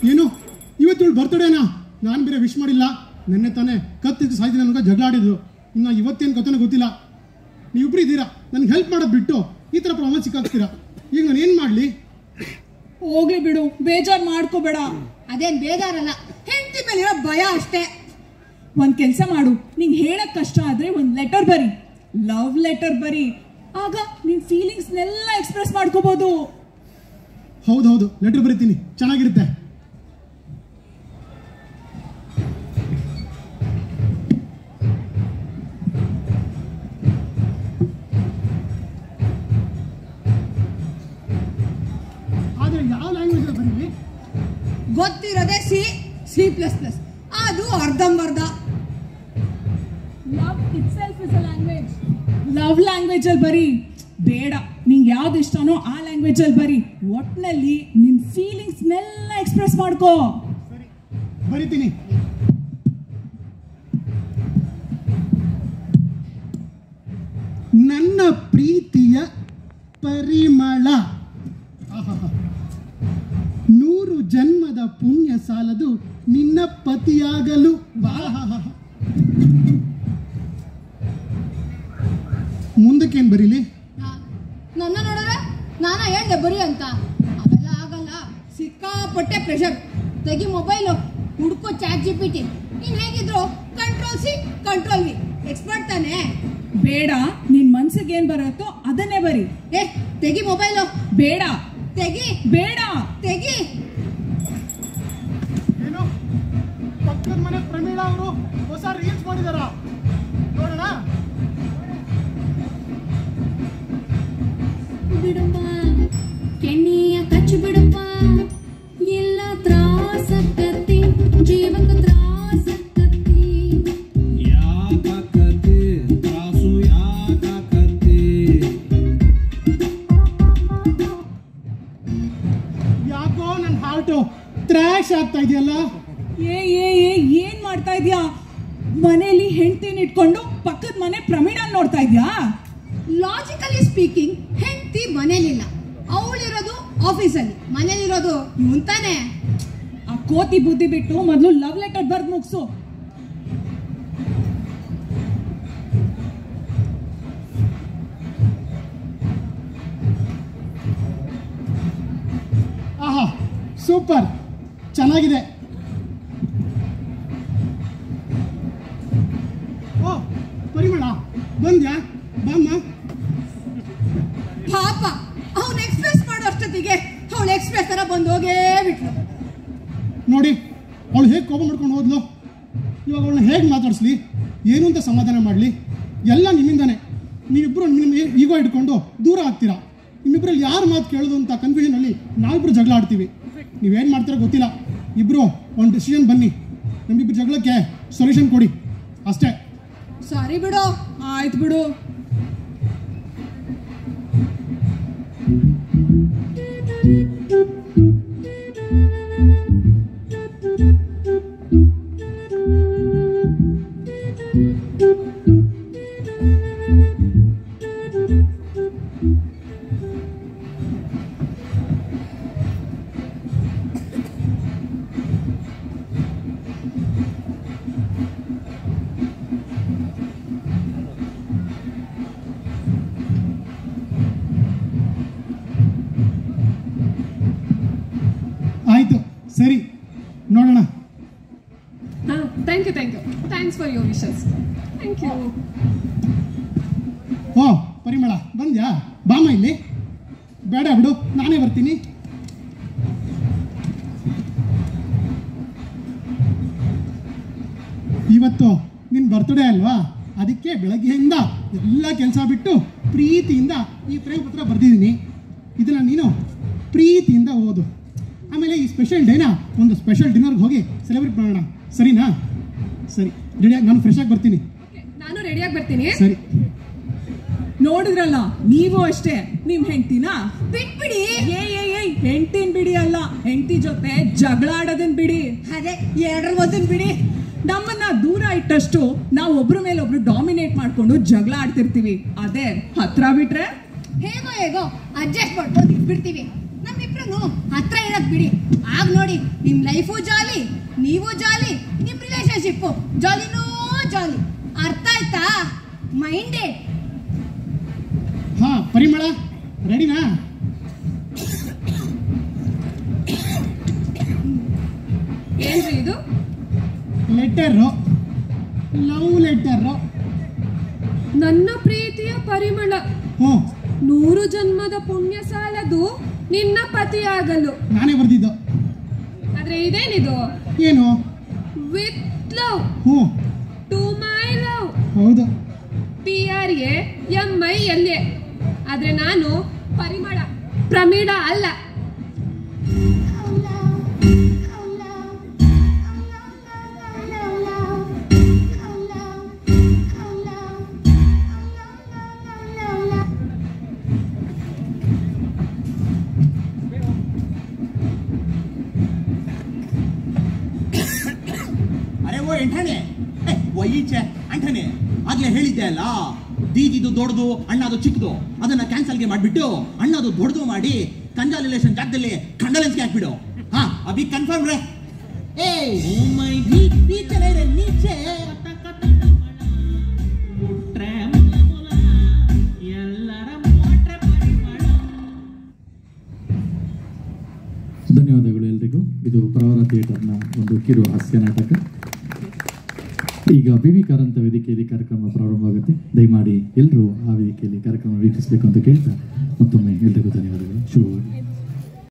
ಏನು ಇವತ್ತು ಬರ್ತಡೇನಾ? ನಾನು ಬೇರೆ ವಿಶ್ ಮಾಡಿಲ್ಲ. ನೆನ್ನೆ ತಾನೇ ಕತ್ತಿದ್ದು ಸಾಯ್ತೀನಿ ನನಗೆ ಜಗಳ ಆಡಿದ್ದು. ಇನ್ನು ಇವತ್ತೇನು ಕಥೆನೂ ಗೊತ್ತಿಲ್ಲ. ನೀವಿಬ್ರು ಇದ್ದೀರಾ, ನನಗೆ ಹೆಲ್ಪ್ ಮಾಡೋದು ಬಿಟ್ಟು ಈ ಥರ ಪ್ರಾಬ್ಲಮ್ ಸಿಕ್ಕಾಕ್ತೀರಾ. ಈಗ ನಾನು ಏನು ಮಾಡಲಿ? ಹೋಗ್ಲಿ ಬಿಡು, ಬೇಜಾರು ಮಾಡ್ಕೋಬೇಡ. ಅದೇನ್ ಬೇಜಾರಲ್ಲ, ಹೆಂಡತಿ ಮೇಲೆ ಇರೋ ಭಯ ಅಷ್ಟೇ. ಒಂದ್ ಕೆಲಸ ಮಾಡು, ನಿಂಗೆ ಹೇಳಕ್ ಕಷ್ಟ ಆದ್ರೆ ಒಂದ್ ಲೆಟರ್ ಬರಿ, ಲವ್ ಲೆಟರ್ ಬರಿ. ಆಗ ನಿನ್ ಫೀಲಿಂಗ್ಸ್ನೆಲ್ಲ ಎಕ್ಸ್ಪ್ರೆಸ್ ಮಾಡ್ಕೋಬಹುದು. ಹೌದೌದು, ಲೆಟರ್ ಬರೀತೀನಿ, ಚೆನ್ನಾಗಿರುತ್ತೆ. ಆದ್ರೆ ಯಾವ ಲ್ಯಾಂಗ್ವೇಜ್ ಬರೀಲಿ? ಗೊತ್ತಿರೋದೇ C++, ಅದು ಅರ್ಧಂಬರ್ಧ. Love it self is a language. Love language ಅಲ್ಲಿ ಬರಿ. ಬೇಡ, ನಿಂಗೆ ಯಾವ್ದು ಇಷ್ಟನೋ ಆ ಲ್ಯಾಂಗ್ವೇಜ್ ಅಲ್ಲಿ ಬರಿ. ಒಟ್ನಲ್ಲಿ ನಿನ್ ಫೀಲಿಂಗ್ಸ್ನೆಲ್ಲ ಎಕ್ಸ್ಪ್ರೆಸ್ ಮಾಡ್ಕೋ. ಸರಿ, ಬರಿತೀನಿ. ನನ್ನ ಪ್ರೀತಿಯ ಪರಿಮಳ, 100 ಜನ್ಮದ ಪುಣ್ಯ ಸಾಲದು ನಿನ್ನ ಪತಿಯಾಗಲು. ಮುಂದಕ್ಕೇನು ಬರೀಲಿ? ನನ್ನ ನೋಡಿದ್ರೆ ನಾನ ಹೇಳ್ದೆ ಬರಿ ಅಂತ. ಅವೆಲ್ಲ ಆಗಲ್ಲ, ಸಿಕ್ಕಾಪಟ್ಟೆ ಪ್ರೆಷರ್. ತೆಗಿ ಮೊಬೈಲು, ಹುಡ್ಕೋ ChatGPT. ನೀನ್ ಹೇಗಿದ್ರು Ctrl+C Ctrl+V, ಎಕ್ಸ್ಪರ್ಟ್ ತಾನೆ. ಬೇಡ, ನಿನ್ ಮನ್ಸಿಗೆ ಏನ್ ಬರುತ್ತೋ ಅದನ್ನೇ ಬರಿ. ತೆಗಿ ಮೊಬೈಲು. ಬೇಡ, ತೆಗಿ. ಬೇಡ, ತೆಗಿ. ಏನು, ಪಕ್ಕದ ಮನೆ ಪ್ರಮೀಳಾ ಅವರು ಹೊಸ ರೀಲ್ಸ್ ಮಾಡಿದಾರ, ನೋಡೋಣ. ಬಿಡಪ್ಪ ಕೆನ್ನೆಯ ಕಚ್ಚು ಬಿಡಪ್ಪ, ಎಲ್ಲ ತ್ರಾಸಕ್ಕತ್ತಿ, ಜೀವಕ್ಕೆ ತ್ರಾಸಕ್ಕತ್ತಿ. ಯಾಕಕ್ಕತ್ತಿ ತ್ರಾಸು, ಯಾಕಕ್ಕತ್ತಿ? ಯಾಕೋ ನನ್ನ ಹಾರ್ಟು ತ್ರಾಶ್ ಆಗ್ತಾ ಇದೆಯಲ್ಲ. ಏನ್ ಮಾಡ್ತಾ ಇದ್ಯಾ? ಮನೇಲಿ ಹೆಂಡತಿನ ಇಟ್ಕೊಂಡು ಪಕ್ಕದ ಮನೆ ಪ್ರಮೀಳಾ ನೋಡ್ತಾ ಇದ್ಯಾ? ಲಾಜಿಕಲಿ ಸ್ಪೀಕಿಂಗ್ ಹೆಂಡತಿ ಮನೇಲಿಲ್ಲ, ಅವಳಿರೋದು ಆಫೀಸಲ್ಲಿ. ಮನೇಲಿರೋದು ಇವನ್ ತಾನೆ. ಆ ಕೋತಿ ಬುದ್ಧಿ ಬಿಟ್ಟು ಮೊದಲು ಲವ್ ಲೆಟರ್ ಬರ್ದು ಮುಗಿಸು. ಆಹಾ, ಸೂಪರ್, ಚೆನ್ನಾಗಿದೆ. ಓ ಪರಿಮಳ, ಬಂದ್ಯಾ? ಬಾಮ್ಮ. ಪಾಪ, ಅವ್ನು ಎಕ್ಸ್ಪ್ರೆಸ್ ಮಾಡೋ ಅಷ್ಟೊತ್ತಿಗೆ ಅವಳು ಎಕ್ಸ್ಪ್ರೆಸ್ ತರ ಬಂದು ಹೋಗೇ ಬಿಟ್ಲು. ನೋಡಿ, ಅವಳು ಹೇಗೆ ಕೋಪ ಮಾಡ್ಕೊಂಡು ಹೋದ್ಲು. ಇವಾಗ ಅವಳನ್ನ ಹೇಗೆ ಮಾತಾಡಿಸ್ಲಿ, ಏನು ಅಂತ ಸಮಾಧಾನ ಮಾಡಲಿ? ಎಲ್ಲ ನಿಮ್ಮಿಂದಾನೆ. ನೀವಿಬ್ಬರು ನಿಮ್ಮ ಈಗೋ ಇಟ್ಕೊಂಡು ದೂರ ಆಗ್ತೀರಾ. ನಿಮ್ಮಿಬ್ಬರಲ್ಲಿ ಯಾರು ಮಾತು ಕೇಳೋದು ಅಂತ ಕನ್ಫ್ಯೂಷನಲ್ಲಿ ನಾವಿಬ್ಬರು ಜಗಳ ಆಡ್ತೀವಿ. ನೀವೇನು ಮಾಡ್ತೀರೋ ಗೊತ್ತಿಲ್ಲ. ಇಬ್ಬರು ಒಂದು ಡಿಸಿಷನ್ ಬನ್ನಿ, ನಮ್ಮಿಬ್ಬರು ಜಗಳಕ್ಕೆ ಸೊಲ್ಯೂಷನ್ ಕೊಡಿ ಅಷ್ಟೇ. ಸರಿ ಬಿಡು. ಆಯ್ತು ಬಿಡು. ಆಯಿತು, ಸರಿ, ನೋಡೋಣ. Thank you, thanks for your wishes. Thank you. ಓ ಪರಿಮಳ, ಬಂದ್ಯಾ? ಬಾಮ ಇಲ್ಲಿ. ಬೇಡ ಬಿಡು, ನಾನೇ ಬರ್ತೀನಿ. ಇವತ್ತು ನಿನ್ನ ಬರ್ತ್ಡೇ ಅಲ್ವಾ, ಅದಕ್ಕೆ ಬೆಳಗ್ಗೆಯಿಂದ ಎಲ್ಲ ಕೆಲಸ ಬಿಟ್ಟು ಪ್ರೀತಿಯಿಂದ ಈ ಪ್ರೇಮ ಪತ್ರ ಬರೆದಿದ್ದೀನಿ. ಇದನ್ನು ನೀನು ಪ್ರೀತಿಯಿಂದ ಓದು. ಆಮೇಲೆ ಈ ಸ್ಪೆಷಲ್ ಡೇನ ಒಂದು ಸ್ಪೆಷಲ್ ಡಿನ್ನರ್ಗೆ ಹೋಗಿ ಸೆಲೆಬ್ರೇಟ್ ಮಾಡೋಣ, ಸರಿನಾ? ಸರಿ, ರೆಡಿಯಾಗಿ ನಾನು ಫ್ರೆಶ್ ಆಗಿ ಬರ್ತೀನಿ. ನಾನು ರೆಡಿಯಾಗಿ ಬರ್ತೀನಿ. ಸರಿ. ನೋಡಿದ್ರಲ್ಲ, ನೀವು ಅಷ್ಟೇ. ನಿಮ್ ಹೆಂಡತಿನ ಬಿಟ್ಬಿಡಿ. ಹೆಂಡತಿನ ಬಿಡಿ ಅಲ್ಲ, ಹೆಂಡತಿ ಜೊತೆ ಜಗಳ ಆಡೋದನ್ ಬಿಡಿ. ಅದೇ ಎರಡರ ಒಂದನ್ ಬಿಡಿ. ನಮ್ಮನ್ನ ದೂರ ಇಟ್ಟಷ್ಟು ನಾವು ಒಬ್ರ ಮೇಲೆ ಒಬ್ರು ಡಾಮಿನೇಟ್ ಮಾಡ್ಕೊಂಡು ಜಗಳ ಆಡ್ತಿರ್ತೀವಿ. ಅದೇ ಹತ್ರ ಬಿಟ್ರೆ ಹೇಗೋ ಅಡ್ಜಸ್ಟ್ ಮಾಡ್ಕೊಂಡು ಇದ್ಬಿಡ್ತೀವಿ. ನಮ್ಮಿಬ್ರು ಹತ್ರ ಇರೋದ್ ಬಿಡಿ. ಆಗ ನೋಡಿ ನಿಮ್ ಲೈಫು ಜಾಲಿ, ನೀವು ಜಾಲಿ, ನಿಮ್ ರಿಲೇಶನ್ಶಿಪ್ ಜಾಲಿನೂ ಜಾಲಿ. ಅರ್ಥ ಆಯ್ತಾ? ಮೈಂಡೆಡ್. ಹಾ ಪರಿಮಳ ರೆಡಿನಾ? ಏನ್ರಿ ಇದು? Letter, love letter. ನನ್ನ ಪ್ರೀತಿಯ ಪರಿಮಳ, 100 ಜನ್ಮದ ಪುಣ್ಯ ಸಾಲದು ನಿನ್ನ ಪತಿಯಾಗಲು. ನಾನೇ ಬರ್ದಿದ್ದು. ಆದ್ರೆ ಇದೇನಿದು? ಏನು? With love to my love. ಹೌದು. PRAMILA. ಆದ್ರೆ ನಾನು ಪರಿಮಳ, ಪ್ರಮೀಳ ಅಲ್ಲ. ಎಂಠಾಣೆ ವೈಚೆ ಅಂಠಾನೆ ಆಗ್ಲೇ ಹೇಳಿದ್ದೆ ಅಲ್ಲ, ದೀದಿದು ದೊಡ್ಡದು ಅಣ್ಣದು ಚಿಕ್ಕದು ಅದನ್ನ ಕ್ಯಾನ್ಸಲ್ಗೆ ಮಾಡ್ಬಿಟ್ಟು ಅಣ್ಣದು ದೊಡ್ಡದು ಮಾಡಿ ಕಂಜಾಲ್ ರಿಲೇಷನ್ ಜಾಗದಲ್ಲಿ ಕಂಡಲೆನ್ಸ್ಗೆ ಹಾಕ್ಬಿಡು. ಹಾ ಅಭಿ ಕನ್ಫರ್ಮ್ ರೇ. ಏ ಮೈ ನೀಚೆ ಧನ್ಯವಾದಗಳು ಎಲ್ರಿಗೂ. ಇದು ಪ್ರವರ ಥಿಯೇಟರ್ನ ಒಂದು ಕಿರು ಹಾಸ್ಯ ನಾಟಕ. ಈಗ BV ಕಾರಂತ ವೇದಿಕೆಯಲ್ಲಿ ಕಾರ್ಯಕ್ರಮ ಪ್ರಾರಂಭವಾಗುತ್ತೆ. ದಯಮಾಡಿ ಎಲ್ಲರೂ ಆ ವೇದಿಕೆಯಲ್ಲಿ ಕಾರ್ಯಕ್ರಮ ವೀಕ್ಷಿಸಬೇಕು ಅಂತ ಕೇಳ್ತಾ ಮತ್ತೊಮ್ಮೆ ಎಲ್ರಿಗೂ ಧನ್ಯವಾದಗಳು. ಶುಭವಾಗಲಿ.